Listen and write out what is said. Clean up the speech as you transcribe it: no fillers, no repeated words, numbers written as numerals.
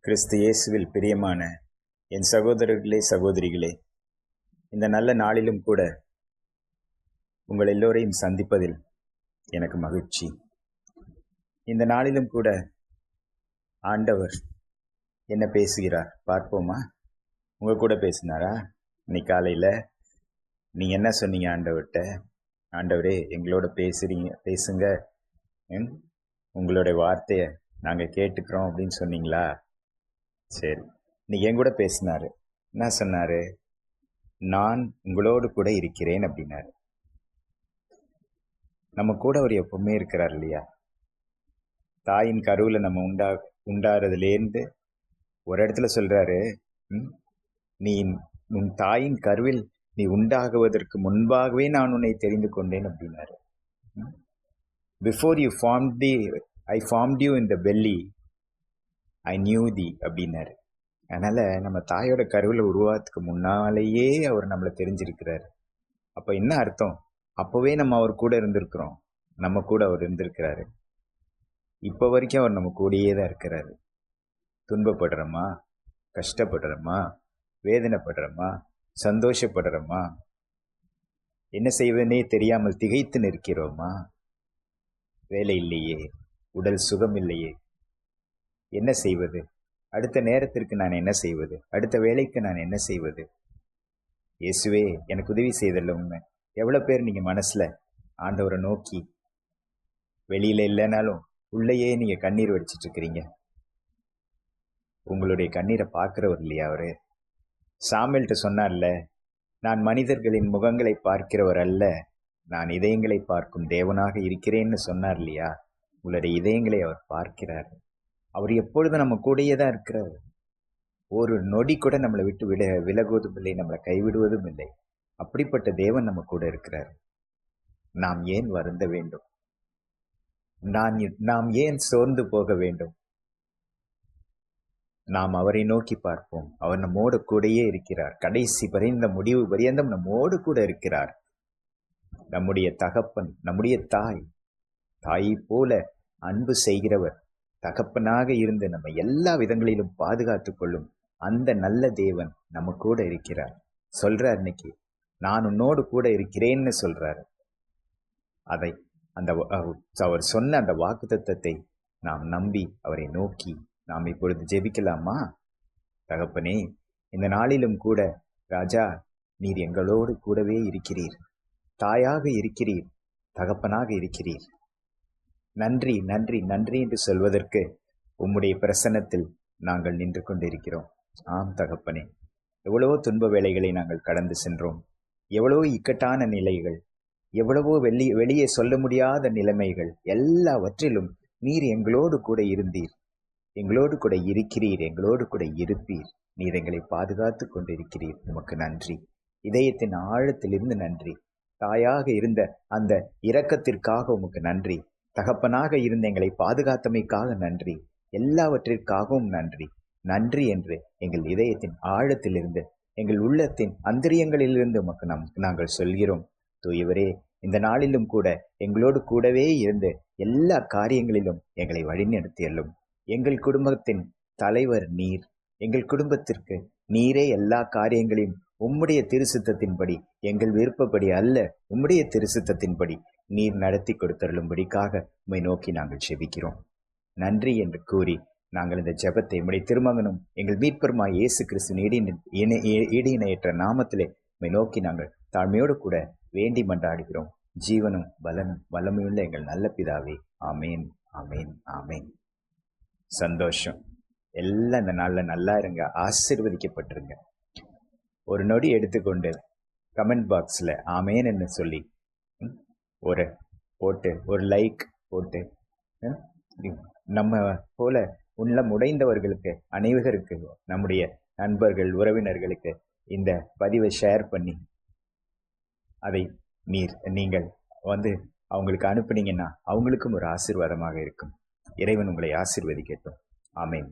கிறிஸ்து இயேசுவில் பிரியமான என் சகோதரர்களே சகோதரிகளே, இந்த நல்ல நாளிலும் கூட உங்கள் எல்லோரையும் சந்திப்பதில் எனக்கு மகிழ்ச்சி. இந்த நாளிலும் கூட ஆண்டவர் என்ன பேசுகிறார் பார்ப்போமா? உங்கள் கூட பேசினாரா? இன்னைக்கு காலையில் நீங்கள் என்ன சொன்னீங்க ஆண்டவர்கிட்ட? ஆண்டவரே, எங்களோட பேசுங்க, உங்களுடைய வார்த்தையை நாங்கள் கேட்டுக்கிறோம் அப்படின்னு சொன்னீங்களா? சரி, இன்னைக்கு என் கூட பேசினாரு. என்ன சொன்னாரு? நான் உங்களோடு கூட இருக்கிறேன் அப்படின்னாரு. நம்ம கூட அவர் எப்பவுமே இருக்கிறார் இல்லையா? தாயின் கருவுல நம்ம உண்டாறதுலேருந்து ஒரு இடத்துல சொல்றாரு, நீ உன் தாயின் கருவில் நீ உண்டாகுவதற்கு முன்பாகவே நான் உன்னை தெரிந்து கொண்டேன் அப்படின்னாரு. Before you I formed you in the belly I knew thee அப்படின்னாரு. அதனால நம்ம தாயோட கருவில் உருவாகிறதுக்கு முன்னாலேயே அவர் நம்மளை தெரிஞ்சிருக்கிறாரு. அப்போ என்ன அர்த்தம்? அப்போவே நம்ம அவர் கூட இருந்திருக்கிறோம், நம்ம கூட அவர் இருந்திருக்கிறாரு. இப்போ வரைக்கும் அவர் நம்ம கூடயே தான் இருக்கிறாரு. துன்பப்படுறோமா, கஷ்டப்படுறோமா, வேதனைப்படுறோமா, சந்தோஷப்படுறோமா, என்ன செய்வதனே தெரியாமல் திகைத்து நிற்கிறோமா, வேலை இல்லையே, உடல் சுகம் இல்லையே, என்ன செய்வது, அடுத்த நேரத்திற்கு நான் என்ன செய்வது, அடுத்த வேலைக்கு நான் என்ன செய்வது, இயேசுவே எனக்கு உதவி செய்தல்ல உண்மை. எவ்வளோ பேர் நீங்கள் மனசில் ஆண்டவரை நோக்கி வெளியில் இல்லைனாலும் உள்ளேயே நீங்கள் கண்ணீர் வடிச்சிட்டு இருக்கிறீங்க? உங்களுடைய கண்ணீரை பார்க்குறவர் இல்லையா அவரு? சாமுவேல்கிட்ட சொன்னார்ல, நான் மனிதர்களின் முகங்களை பார்க்கிறவர் அல்ல, நான் இதயங்களை பார்க்கும் தேவனாக இருக்கிறேன்னு சொன்னார் இல்லையா? உங்களுடைய இதயங்களை அவர் பார்க்கிறார். அவர் எப்பொழுதும் நம்ம கூடயே தான் இருக்கிறார். ஒரு நொடி கூட நம்மளை விட்டு விலகுவதும் இல்லை, நம்மளை கைவிடுவதும் இல்லை. அப்படிப்பட்ட தேவன் நம்ம கூட இருக்கிறார். நாம் ஏன் வருந்த வேண்டும்? நாம் ஏன் சோர்ந்து போக வேண்டும்? நாம் அவரை நோக்கி பார்ப்போம். அவர் நம்மோடு கூடயே இருக்கிறார். கடைசி பரிந்த முடிவு பரியந்தம் நம்மோடு கூட இருக்கிறார். நம்முடைய தகப்பன், நம்முடைய தாயை போல அன்பு செய்கிறவர், தகப்பனாக இருந்து நம்ம எல்லா விதங்களிலும் பாதுகாத்து கொள்ளும் அந்த நல்ல தேவன் நம்ம கூட இருக்கிறார். சொல்றார், இன்னைக்கு நான் உன்னோடு கூட இருக்கிறேன்னு சொல்றாரு. அவர் சொன்ன அந்த வாக்குத்தத்தத்தை நாம் நம்பி அவரை நோக்கி நாம் இப்பொழுது ஜெபிக்கலாமா? தகப்பனே, இந்த நாளிலும் கூட ராஜா, நீர் எங்களோடு கூடவே இருக்கிறீர், தாயாக இருக்கிறீர், தகப்பனாக இருக்கிறீர். நன்றி நன்றி நன்றி என்று சொல்வதற்கு உம்முடைய பிரசன்னத்தில் நாங்கள் நின்று கொண்டிருக்கிறோம். ஆம் தகப்பனே, எவ்வளவோ துன்ப வேளைகளை நாங்கள் கடந்து சென்றோம். எவ்வளவோ இக்கட்டான நிலைகள், எவ்வளவோ வெளியே சொல்ல முடியாத நிலைமைகள், எல்லாவற்றிலும் நீர் எங்களோடு கூட இருந்தீர், எங்களோடு கூட இருக்கிறீர், எங்களோடு கூட இருப்பீர். நீர் எங்களை பாதுகாத்து கொண்டிருக்கிறீர். உமக்கு நன்றி, இதயத்தின் ஆழத்திலிருந்து நன்றி. தாயாக இருந்த அந்த இரக்கத்திற்காக உமக்கு நன்றி. தகப்பனாக இருந்த எங்களை பாதுகாத்தமைக்காக நன்றி. எல்லாவற்றிற்காகவும் நன்றி. நன்றி என்று எங்கள் இதயத்தின் ஆழத்திலிருந்து, எங்கள் உள்ளத்தின் அந்தரியங்களிலிருந்து உமக்கு நாங்கள் சொல்கிறோம். தூயவரே, இந்த நாளிலும் கூட எங்களோடு கூடவே இருந்து எல்லா காரியங்களிலும் எங்களை வழிநடத்தியல்லும். எங்கள் குடும்பத்தின் தலைவர் நீர். எங்கள் குடும்பத்திற்கு நீரே எல்லா காரியங்களையும் உம்முடைய திருசுத்தத்தின்படி, எங்கள் விருப்பப்படி அல்ல, உம்முடைய திருசுத்தத்தின்படி நீர் நடத்தி கொடுத்தருளும்படிக்காக உம்மை நோக்கி நாங்கள் செபிக்கிறோம். நன்றி என்று கூறி நாங்கள் இந்த ஜெபத்தை உம்முடைய திருமகனும் எங்கள் மீட்பருமாய் இயேசு கிறிஸ்துவின் ஈடிணையற்ற நாமத்திலே உம்மை நோக்கி நாங்கள் தாழ்மையோடு கூட வேண்டி மன்றாடுகிறோம். ஜீவனும் பலனும் வல்லமையுள்ள எங்கள் நல்ல பிதாவே, ஆமேன் ஆமேன் ஆமேன். சந்தோஷம். எல்லாம் இந்த நாளில் நல்லா இருங்க, ஆசீர்வதிக்கப்பட்டிருங்க. ஒரு நொடி எடுத்துக்கொண்டு கமெண்ட் பாக்ஸில் ஆமேன் என்று சொல்லி ஒரு லைக் போட்டு, நம்ம போல உள்ளம் உடைந்தவர்களுக்கு அனைவருக்கு, நம்முடைய நண்பர்கள் உறவினர்களுக்கு இந்த பதிவை ஷேர் பண்ணி அதை நீங்கள் அவங்களுக்கு அனுப்புனீங்கன்னா அவங்களுக்கும் ஒரு ஆசீர்வாதமாக இருக்கும். இறைவன் உங்களை ஆசீர்வதிக்கட்டும். ஆமேன்.